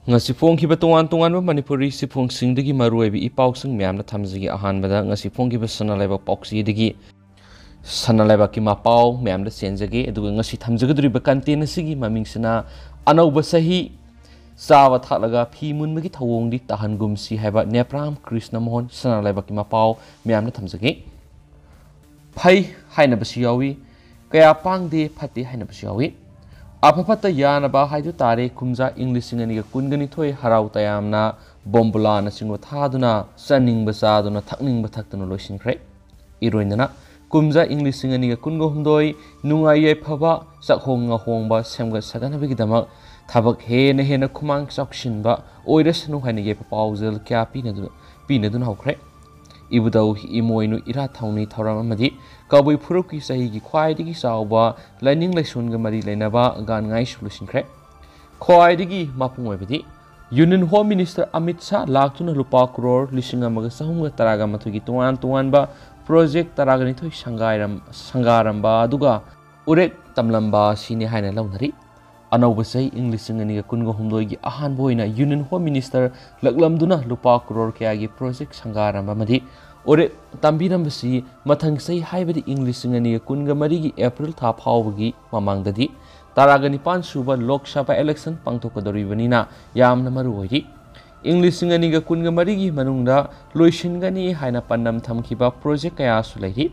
ngasi phongkiba tongan tongan manipuri sifong singdagi maruibi ipausing myamna thamjigi ahanbada ngasi phongkiba sanalaiba pauksi digi sanalaiba ki mapau myamda senjage aduga ngasi thamjagaduriba content asigi mamingsina anauba sahi sawa thalaga phi munmagi thawongdi tahangumsi haiba nepram krishna mohon sanalaiba ki mapau myamna thamjage phai haina basi yawi kaya pangde phate haina basi yawi apapata yanaba haidu tare kumja english ngani kungani thoi harau tayamna bombula na singwa thaduna saning basaduna thakning bathakna loisinkhre iroinana kumja english ngani kungo humdoi nungai phaba sakhonga hongba semga sagana bigi dama thabak he na khumang sakshinba oirasnu haine ge paujel kya pina dun hokre ibudau imoinu ira thauni thoram amadi kabui phuruki sahi gi khwaidigi sawba lining lesun ga mari leinaba gan ngai solution khre khwaidigi mapung oibadi union home minister amit shah laktuna lupa crore lisinga maga sahunga taraga mathugi tuan ba project taraga ni thoi sangaramba aduga urek tamlamba sini haina launari anauba sai english ngani kungo humdoi gi ahan boina union home minister laklamduna lupa crore kya gi project sangaramba madi ore tambirambasi mathang sai haibadi english ngani kunga mari gi april tha phawgi mamangdadi taragani pan suba lok sabha election pangthokadoриbanina yamna maru hoiri english ngani ga kunga mari gi manungda loisingani haina pannam thamkiba project kaya su leiri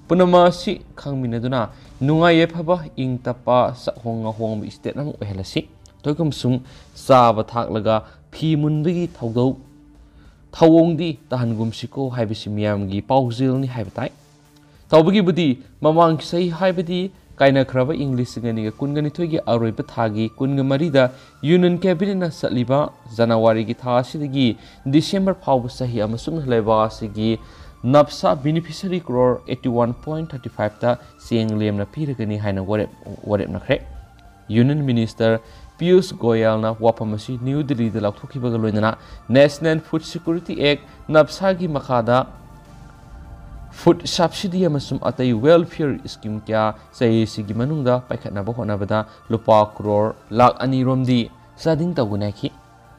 punama si khangminaduna nungai phaba ingtapa sahonga hong state nam ohelasi toikum sung saba thaklaga phi munbigi thaudau thawongdi tahangum siko haibisi miyamgi paujil ni haibatai tawbagi budi mamang sai haibadi kaina khraba english ngani kungani thoigi aroiba thagi kunga marida union cabinet na saliba january gi tha sidigi december phawbu sahi amasung leba sigi napsa beneficiary crore 81.35 ta seng lemna piragani haina warep na khre union minister Piyush Goyal na wapamasi New Delhi da lakthokibaga loinana National Food Security Act napsa gi makhada food subsidy amasum atai welfare scheme kya sai sigi manungda paikhatna ba honabada lupa crore lakh ani romdi sading tagunaki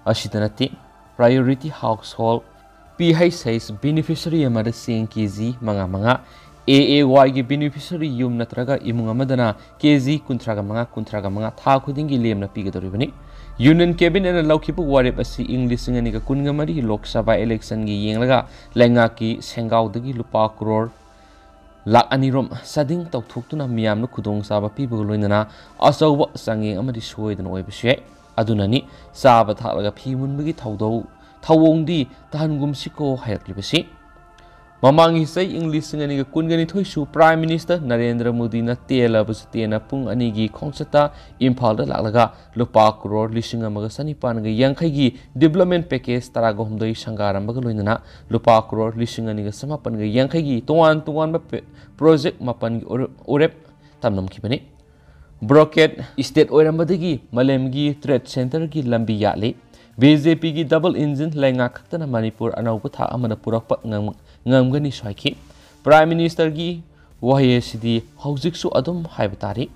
asitanati priority household PH says beneficiary amada sing kg manga AAY gi beneficiary yum natraga imung amadana kg kuntraga manga tha khudingi lemna pigadoribani union cabinet na laukibu warep asi english ngani ka kunga mari lok sabha election gi yenglaga lenga ki sengau dagi lupa crore lakh anirom sading tawthoktuna miyamna khudong saba pibu loinana asawba sangi amadi soidana oibase adunani saba thalaga phimunbagi thawongdi tahangum siko hayaklibasi mamangi sai english ngani ga kungani thoisu prime minister narendra modi na tela busutena pung ani gi khongsata imphal da laglaga lupa crore lisinga maga sanipan ga yankhai gi development package taraga humdoi sangaram ba loinana lupa crore lisinga ni ga samapan ga yankhai gi tuan ba project mapan gi orep tamnam kibani broket state oirambadagi malemgi trade center gi lambi yale BJP gi double engine lenga khaktana manipur anaupa tha amana purakpa ngamgani swaiki prime minister gi waye sidi haujiksu adum haibatari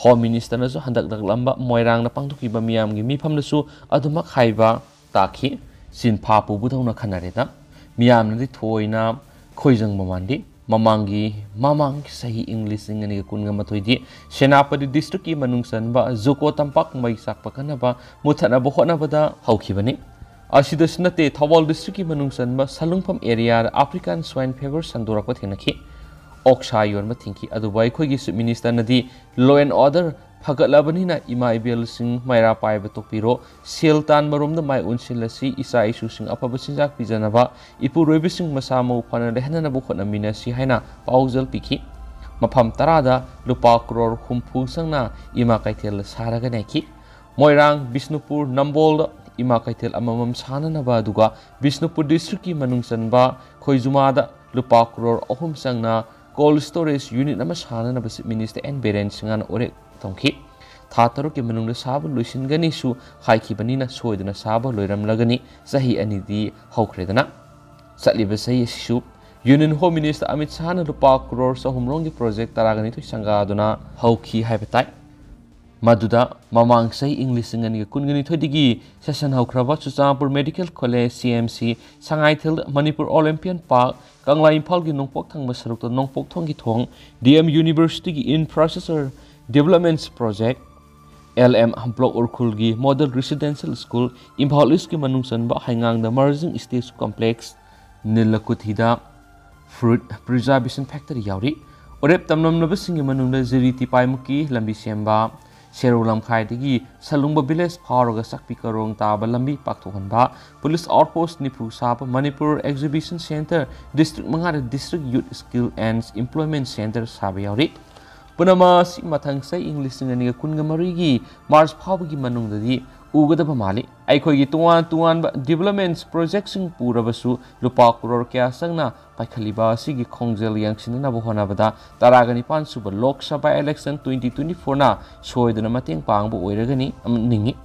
home minister na so handak lamba moirang na pangthuki ba miyam gi mifam su adumak haiba takhi sinpha pu budhauna khanareda miyam na thoina khoijang mamandi mamang sahi english ngani kunga mathoidi senapati district ki manungsan ba zuko tampak mai sakpa kana ba muthana bo hona bada haukibani asida snate thawal district ki manungsan ba salungpham area african swine fever sandora ko thenaki oksha yor ma thinki adu bai khoi gi minister nadi law and order Phagalabani na ima ibel sing maira pai batokpiro seltan marom da mai unsilasi isa isu sing apa basinjak pijanaba ipu roibi sing masamo phana rehna na bukhona mina si haina paujal pikhi mafam tarada lupa crore humpu sangna ima kaithel saraga neki moirang bisnupur nambol ima kaithel amamam sana na ba duga bisnupur district ki manungsan ba khoizuma da lupa crore ahum sangna cold storage unit nama sana na basi minister and beren singan ore tongki thataro ke manungda sab luisin gani su haiki banina soidana sab loiram lagani sahi anidi haukredana satliba sahi su union home minister amit shah na lupa crore sa humrong ki project taragani to sanga dona hauki haibatai Maduda mamang say English ngani kungani thodigi session haukraba Chuchampur Medical College CMC Sangaithil Manipur Olympian Park Kangla Imphal gi nongpok thangba sarukta nongpok thongi thong DM University gi Infrastructure Developments Project LM Block Urkhul gi Model Residential School Imphal East gi manungsanba haingang the Merging Stage Complex Nilakuthida Fruit Preservation Factory yauri Orep tamnam nabasingi manungda Ziriti Paimuki Lambi Semba Seru Lamkhaidagi Salungba Village Paraga Sakpi Karong Taba Lambi Paktohanba Police Outpost Nipu Sapa Manipur Exhibition Center District Mangara District Youth Skill and Employment Center Sabiyauri Punama si mathang say English ngani kungamarigi Mars Phabagi manungdadi ugadaba mali aikoigi tuan developments projects sing purabasu lupa crore kya sangna paikhaliba sigi khongjel yangsinna bo honabada taragani pansuba lok sabha election 2024 na soidana mateng pangbu oiragani ningi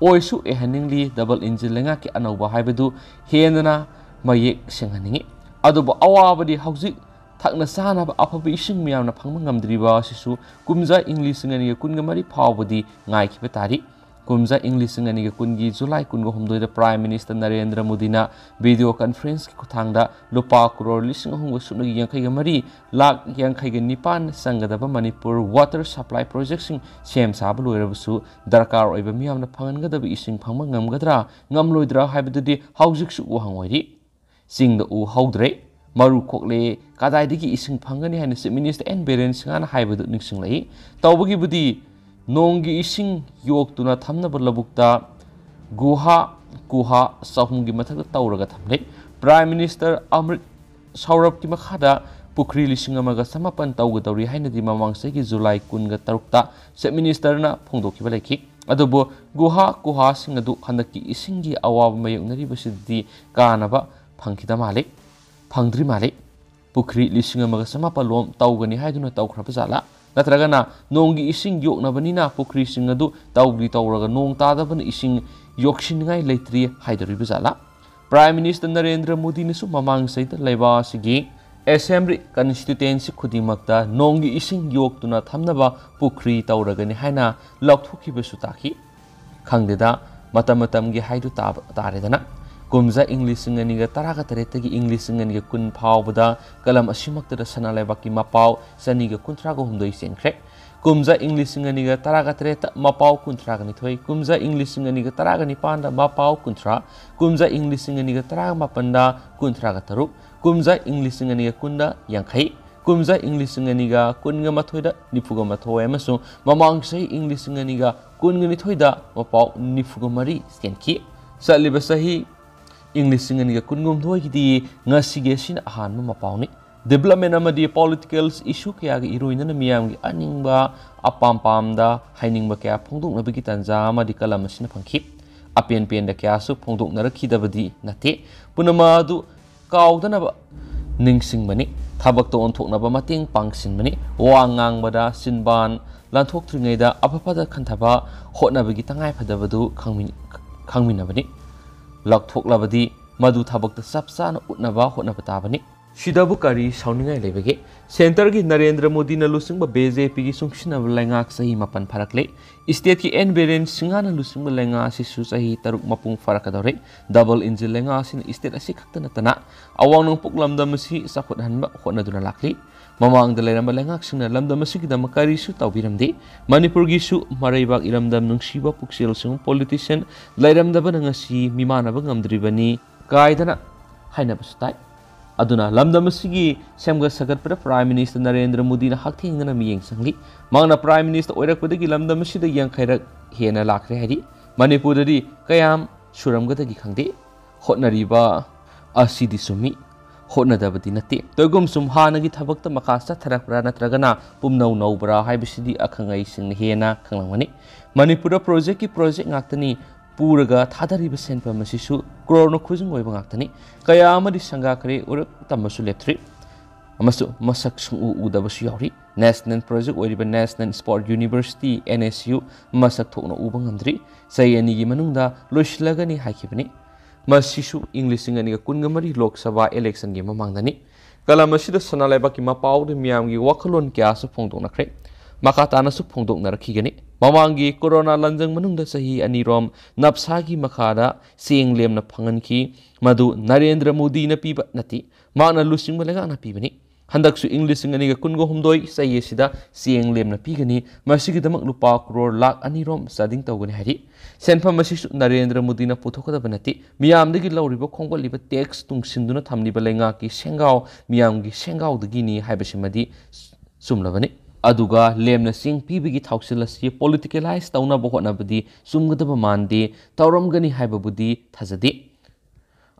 oisu ehaningli double engine lenga ki anauba haibadu hendana mayek senghaningi aduba awabadi hauji thakna sana afabi ising miyamna phangma ngamdriba sisu kumja english ngani kungamari phawbadi ngai khiba tari Kumza English ngani kungi July kungo humdoi da Prime Minister Narendra Modi na video conference ki kuthangda lupa crore lising hungo sunagi yangkai ga mari lak yangkai ga nipan sangadaba Manipur water supply project sing sem sab loirabusu darkar oiba miyamna phangangadaba ising phangma ngamgadra ngamloidra haibadudi haujik su uhangwairi singda u haudre maru kokle kadaidigi ising phangani haina se minister and parents ngana haibadu ningsinglai tawbagi budi Nonggi ising yok tuna thamna balabukta guha sahumgi mathak tawraga thamle Prime Minister Amrit Saurabh ki makhada pukri lising amaga samapan tawga tawri haina di mamangse ki July kunga tarukta se minister na phongdoki balaki adubo guha sing adu handaki isingi awab mayoknari basidi kanaba phangkida malik phangdri malik pukri lising amaga samapalom tawgani haiduna tawkhraba jala Natragana nonggi ising yok nabanina pukri sing adu tawgi tawraga nong tadabana ising yokshingai leitri haidari bizala Prime Minister Narendra Modi nisu mamang saita laiba sigi Assembly constituency khudimakta nonggi ising yok tuna thamnaba pukri tawraga ni haina lakthuki besu taki khangdeda matam gi haidu taredana Kumza English ngani ga taraga taretagi English ngani ga kun phawbada kalam asimakta sana laibaki mapau sani ga kuntraga humdoi sengkre Kumza English ngani ga taraga tareta mapau kuntraga ni thoi Kumza English ngani ga taraga ni panda mapau kuntra Kumza English ngani ga taraga mapanda kuntraga taruk Kumza English ngani ga kunda yangkai Kumza English ngani ga kunga mathoida nifuga mathoi amasu mamang sai English ngani ga kunga ni thoida mapau nifuga mari senki saliba sahi English ngani ga kungum thoi ki di ngasige sin ahan ma pauni development amadi political issue kya ga iroina na miyam gi aningba apam da hainingba kya phongdok na bigi tanja amadi kalam sin phangki pen da kya su phongdok na rakhi da badi nate punama du kaudana ba ningsing bani thabak to onthok na ba mating pangsin bani wangang bada sinban lanthok thringai da apapada khanthaba hotna bigi tangai phadabadu khangmin na bani Lakthok labadi madu thabakta sapsana utnaba hotnaba tabani Shidabu kari sauningai lebege Center ki Narendra Modi na lusingba BJP ki sungsina lengak sahi mapan pharakle State ki NBRN singana lusingba lenga sisu sahi taruk mapung pharakadore double engine lenga sin state asi khaktana tana awang nang puk lamdam si sakhot hanba hotnaduna lakli Mamang da leramba lengak singna lamdam si ki damakari su tawbiramde Manipur gi su maraibak iramdam nang siba puksel sing politician lairamdaba nangasi mimanaba ngamdribani kaidana haina bastai Aduna lamdam sigi semga sagat pada Prime Minister Narendra Modi na hakthing na miyeng sangli mangna Prime Minister oirak padagi lamdam sida yang khairak hena lakre hari Manipur dadi kayam suram gada gi khangde hotnariba asidi sumi hotna dabadi nate toigum sum hanagi thabakta makasta tharakra natragana pumnau naubra haibisidi akhangai sing hena khanglangmani Manipur project ki project ngaktani Puraga thadari besen pa masisu krorno khujung oiba ngaktani kaya amadi sanga kare urak tamasu leptri amasu masak sungu udabasu yauri national project oiriba National Sport University NSU masak thokna uba ngamdri sayani gi manungda loislaga ni haikibani masisu English ngani ga kungamari Lok Sabha election gi mamangdani kala masida sanalaiba ki mapau de miyam gi wakhalon kya su phongdok nakre Makatana su phongdok narakigani. Mamangi corona lanjang manungda sahi anirom napsagi makada seng lem na phangan ki madu Narendra Modi na piba nati mana lusing malega na pibani. Handak su English ngani ga kungo humdoi sahi sida seng lem na pigani masigi damak lupa crore lakh anirom sading tawgani hari. Senpa masisu Narendra Modi na puthokada banati miyamdagi lawriba khonggoliba tax tungsinduna thamliba lenga ki sengau miyamgi sengau dagini haibasimadi sumlabani. Aduga lemna sing pibigi thausilasi politicalize tauna bohonabadi sumgadaba mandi tauramgani haibabudi thazadi.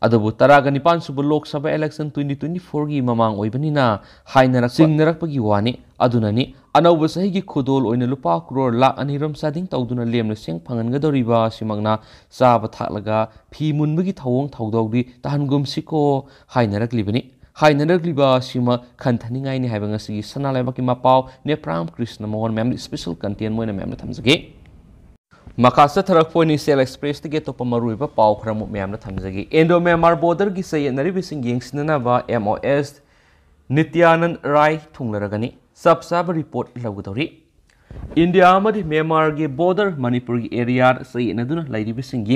Adubu taragani pansubu Lok Sabha election 2024 gi mamang oibanina hainarak singnarakpagi wani adunani anauba sahigi khudol oina lupa crore lakh aniram sading tawduna lemna sing phangangadoriba simagna saba thaklaga phi munbagi thawong thawdawdi tahangum siko hainarak libani. Hainarakliba sima khanthani ni haibanga sigi sanalaiba ki mapau ne pram Krishna Mohan mem special content moina mem thamjage. Makasa tharak point Cell Express tige topa maruiba pau khramu mem thamjage. Indo Myanmar border gi say naribi sing yengsinana ba MOS Nityanand Rai thunglaragani sabsab report lawgudori. India amadi Myanmar gi border Manipur gi area say naduna laidibi sing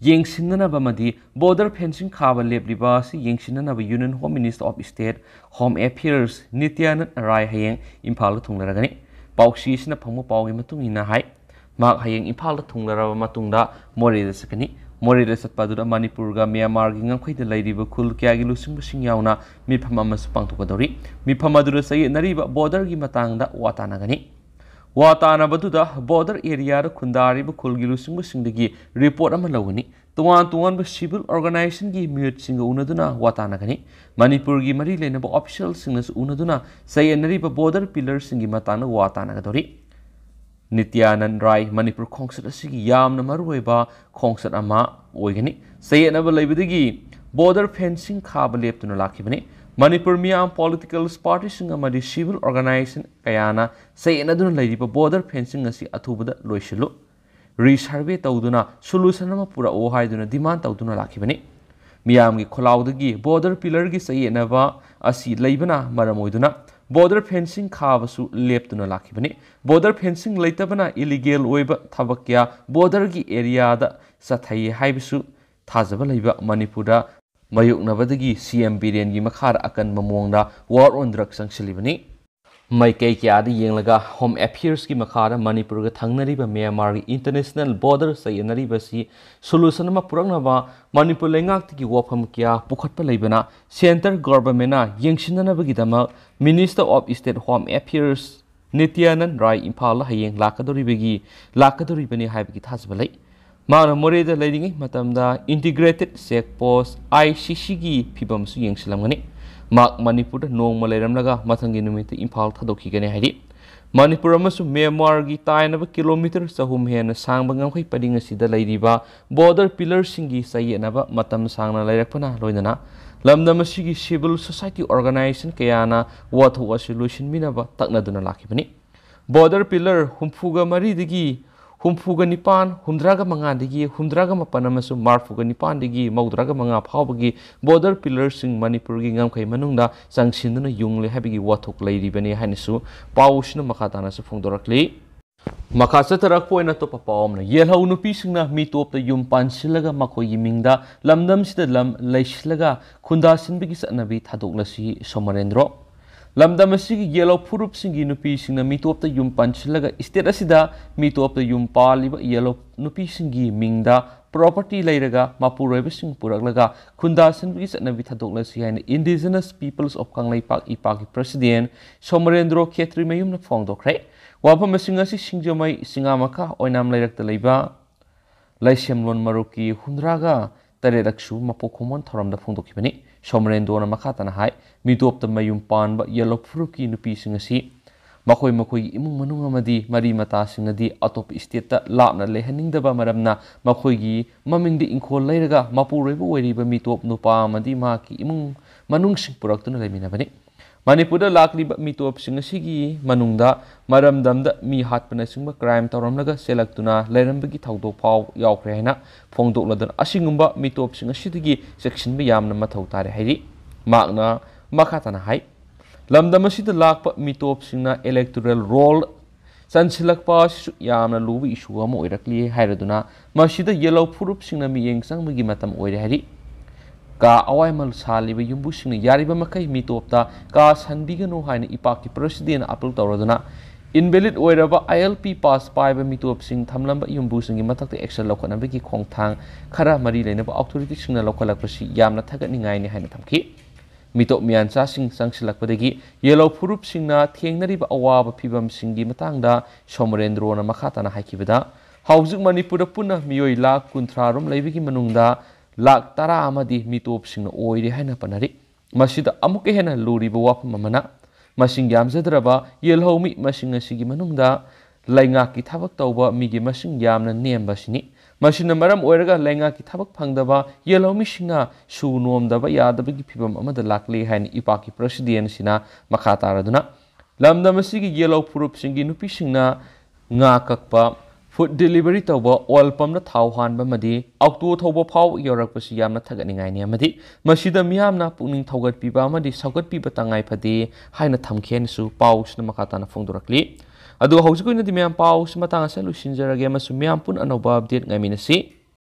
yengsinana bamadi border fencing khaba lebliba si yengsinana ba Union Home Minister of State Home Affairs Nityanand Rai hayeng Imphal thunglaragani pauksi sina phamu paugi matung ina hai mak hayeng Imphal thunglaraba matungda Moreda sakani Moreda satpaduda Manipur ga Myanmar gi ngangkhaida laidiba khul kya gi lusing sing yauna mipham amas pangthukadori mipham adura sai nariba border gi matangda watanagani Watana Batuda border area Kundari Kulgilu Singdagi report Amalawani, Tuan civil organization gi mute singa unaduna Watanagani, Manipur gi Mari Lenabo official singers unaduna, say and river border pillars singi matana Watanagadori. Nityanand Rai Manipur Kongsat Sigi Yam Namarueba Kongsat Ama Oigani, say another labidigi, border fencing Kabalep to Nalakibani. Manipur Miyam political parties amadi civil organization kayana say another lady border fencing asi atubada loishilu resurvey tawduna solution ama pura o haiduna demand tawduna lakhibani Miyam gi kholaudagi border pillar gi say enaba asi leibana maramoiduna border fencing khabasu leptuna lakhibani border fencing leitabana illegal oiba thabakya border gi area da sathai haibisu thajaba leiba Manipura Mayuk Navadagi CM Biren gi makhar akan mamongda war on drugs sangsilibani mai kai kya di yenglaga Home Affairs gi makhara Manipur ga thangnari ba Myanmar gi international border sayanari ba si solution ma purangna ba Manipur lengak ti wafam kya pukhatpa leibana center government na yengsinana ba gi dama Minister of State Home Affairs Nityanand Rai Imphal hayeng lakadori bani haibagi thasbalai Mana Moreda leading Matamda integrated check post ICC gi Pibam su yengsilamgani Mak Manipur no Malaramlaga Matangi numit Imphal Tadoki gane hari Manipur amasu Myanmar gi tainaba kilometer sahum hen sangbangam khai padinga sida leidiba border pillar singi sayenaba matam sangna lairakpana loinana lamdam sigi civil society organization kayana wathu solution minaba taknaduna lakibani border pillar humfuga mari digi Humfuga Nipan, Hundraga Mangandigi, Hundraga Mapanamasu, Marfuga Nipandigi, Maudraga Manga Pawagi, border pillars in Manipurgi Gamkai Manunda, Sangsindana Yungli Habigi Watok Lady Beni Hanisu, Paushna Makatana Sufungdorakli. Makasatarak point at top of Palm, Yelhou Nupising mitoppa pansillaga makhoigi mingda, lamdam sida laisillaga, khundasin bigis anabi tadoklasi somarendro. Lamdam asigi Yelhou Purup singi Nupising mitoppa pansillaga state asida mitoppa paliba Yelhou Nupising mingda property lairaga mapuroiba sing puraklaga khundasin bigis anabi tadoklasi haina indigenous peoples of Kanglaipak ipaki president somarendro khetri mayum na phongdokre. Wapam masingasi singjamai singamaka oinam lairakta leiba laisemlon maruki hundraga tareraksu mapokhomon thoramda phongdokibani somarendo na makhatana hai mitopta mayum panba Yelhou Puruki nupi singasi makhoi imung manung amadi mari mata singadi atop state ta lapna lehaningdaba maramna makhoigi mamingdi ingkhol lairaga mapuroiba oiriba mitop nupa amadi maki imung manung sing puraktuna leiminabani Manipur lakli mitop singasi manungda maramdamda mi hatpana singba crime tawramlaga selaktuna lairambagi thawdok phaw yaukre haina phongdokladana asingumba mitop singasidagi section ba yamna mathau tare hairi makna makhatana hai lamdam asida lakpa mitop singna electoral roll ꯆꯟꯁꯤꯜꯂꯛꯄ ꯑꯁꯤꯁꯨ ꯌꯥꯝꯅ ꯂꯨꯕ ꯏꯁꯨ ꯑꯃ ꯑꯣꯏꯔꯛꯂꯤ ꯍꯥꯏꯔꯗꯨꯅ ꯃꯁꯤꯗ ꯌꯦꯜꯍꯧ ꯐꯨꯔꯨꯞꯁꯤꯡꯅ ꯃꯤꯠꯌꯦꯡ ꯆꯪꯕꯒꯤ ꯃꯇꯝ ꯑꯣꯏꯔꯦ ꯍꯥꯏꯔꯤ ꯀꯥ ꯑꯋꯥꯏꯃꯜ ꯁꯥꯜꯂꯤꯕ ꯌꯨꯝꯕꯨꯁꯤꯡꯅ ꯌꯥꯔꯤꯕ ꯃꯈꯩ ꯃꯤꯇꯣꯞꯇ ꯀꯥ ꯁꯟꯕꯤꯒꯅꯨ ꯍꯥꯏꯅ ꯏꯄꯥꯛꯀꯤ ꯄ꯭ꯔꯁꯤꯗꯦꯟꯅ ꯑꯄꯤꯜ ꯇꯧꯔꯗꯨꯅ ꯏꯟꯚꯦꯂꯤꯠ ꯑꯣꯏꯔꯕ ILP ꯄꯥꯁ ꯄꯥꯏꯕ ꯃꯤꯇꯣꯞꯁꯤꯡ ꯊꯝꯂꯝꯕ ꯌꯨꯝꯕꯨꯁꯤꯡꯒꯤ ꯃꯊꯛꯇ ꯑꯦꯛꯁꯟ ꯂꯧꯈꯠꯅꯕꯒꯤ ꯈꯣꯡꯊꯥꯡ ꯈꯔ ꯃꯔꯤ ꯂꯩꯅꯕ ꯑꯣꯊꯣꯔꯤꯇꯤꯁꯤꯡꯅ ꯂꯧꯈꯠꯂꯛꯄꯁꯤ ꯌꯥꯝꯅ ꯊꯥꯒꯠꯅꯤꯡꯉꯥꯏꯅꯤ ꯍꯥꯏꯅ ꯊꯝꯈꯤ ꯃꯤꯇꯣꯞ ꯃꯤꯌꯥꯟꯆꯥꯁꯤꯡ ꯆꯪꯁꯤꯜꯂꯛꯄꯗꯒꯤ ꯌꯦꯜꯍꯧ ꯐꯨꯔꯨꯞꯁꯤꯡꯅ ꯊꯦꯡꯅꯔꯤꯕ ꯑꯋꯥꯕ ꯐꯤꯕꯝꯁꯤꯡꯒꯤ ꯃꯇꯥꯡꯗ ꯁꯣꯃꯔꯦꯟꯗ꯭ꯔꯣꯅ ꯃꯈꯥ ꯇꯥꯅ ꯍꯥꯏꯈꯤꯕꯗ ꯍꯧꯖꯤꯛ ꯃꯅꯤꯄꯨꯔꯗ ꯄꯨꯟꯅ ꯃꯤꯑꯣꯏ ꯂꯥꯈ 60 ꯔꯣꯝ ꯂꯩꯕꯒꯤ ꯃꯅꯨꯡꯗ ꯂꯥꯈ 10 ꯑꯃꯗꯤ ꯃꯤꯇꯣꯞꯁꯤꯡꯅ ꯑꯣꯏꯔꯦ ꯍꯥꯏꯅ ꯄꯟꯅꯔꯤ ꯃꯁꯤꯗ ꯑꯃꯨꯛꯀ ꯍꯦꯟꯅ ꯂꯨꯔꯤꯕ ꯋꯥꯐꯝ ꯑꯃꯅ ꯃꯁꯤꯡ ꯌꯥꯝꯖꯗ꯭ꯔꯕ ꯌꯦꯜꯍꯧ ꯃꯤ ꯃꯁꯤꯡ ꯑꯁꯤꯒꯤ ꯃꯅꯨꯡꯗ ꯂꯩꯉꯥꯛꯀꯤ ꯊꯕꯛ ꯇꯧꯕ ꯃꯤꯒꯤ ꯃꯁꯤꯡ ꯌꯥꯝꯅ ꯅꯦꯝꯕ ꯑꯁꯤꯅꯤ ꯃꯁꯤꯅ ꯃꯔꯝ ꯑꯣꯏꯔꯒ ꯂꯩꯉꯥꯛꯀꯤ ꯊꯕꯛ ꯐꯪꯗꯕ ꯌꯦꯜꯍꯧ ꯃꯤꯁꯤꯡꯅ ꯁꯨ ꯅꯣꯝꯗꯕ ꯌꯥꯗꯕꯒꯤ ꯐꯤꯕꯝ ꯑꯃꯗ ꯂꯥꯛꯂꯤ ꯍꯥꯏꯅ ꯏꯄꯥꯛꯀꯤ ꯄ꯭ꯔꯁꯤꯗꯦꯟꯁꯤꯅ ꯃꯈꯥ ꯇꯥꯔꯗꯨꯅ ꯂꯝꯗꯝ ꯑꯁꯤꯒꯤ ꯌꯦꯜꯍꯧ ꯐꯨꯔꯨꯞꯁꯤꯡꯒꯤ ꯅꯨꯄꯤꯁꯤꯡꯅ ꯉꯥ ꯀꯛꯄ ꯐꯨꯗ ꯗꯦꯂꯤꯚꯔꯤ ꯇꯧꯕ ꯑꯣꯏꯜ ꯄꯝꯗ ꯊꯥꯎ ꯍꯥꯟꯕ ꯑꯃꯗꯤ ꯑꯣꯛꯇꯣ ꯊꯧꯕ ꯐꯥꯎꯕ ꯌꯧꯔꯛꯄꯁꯤ ꯌꯥꯝꯅ ꯊꯥꯒꯠꯅꯤꯡꯉꯥꯏꯅꯤ ꯑꯃꯗꯤ ꯃꯁꯤꯗ ꯃꯤꯌꯥꯝꯅ ꯄꯨꯛꯅꯤꯡ ꯊꯧꯒꯠꯄꯤꯕ ꯑꯃꯗꯤ ꯁꯧꯒꯠꯄꯤꯕ ꯇꯉꯥꯏꯐꯗꯦ ꯍꯥꯏꯅ ꯊꯝꯈꯤ ꯍꯥꯏꯅꯁꯨ ꯄꯥꯎꯁꯤꯅ ꯃꯈꯥ ꯇꯥꯅ ꯐꯣꯡꯗꯣꯔꯛꯂꯤ ꯑꯗꯨꯒ ꯍꯧꯖꯤꯛ ꯑꯣꯏꯅꯗꯤ ꯃꯌꯥꯝ ꯄꯥꯎꯁꯤ ꯃꯇꯥꯡ ꯑꯁꯤꯗ ꯂꯣꯏꯁꯤꯟꯖꯔꯒꯦ ꯑꯃꯁꯨꯡ ꯃꯌꯥꯝ ꯄꯨꯟꯅ ꯑꯅꯧꯕ ꯑꯞꯗꯦꯠ ꯉꯥꯏꯃꯤꯟꯅꯁꯤ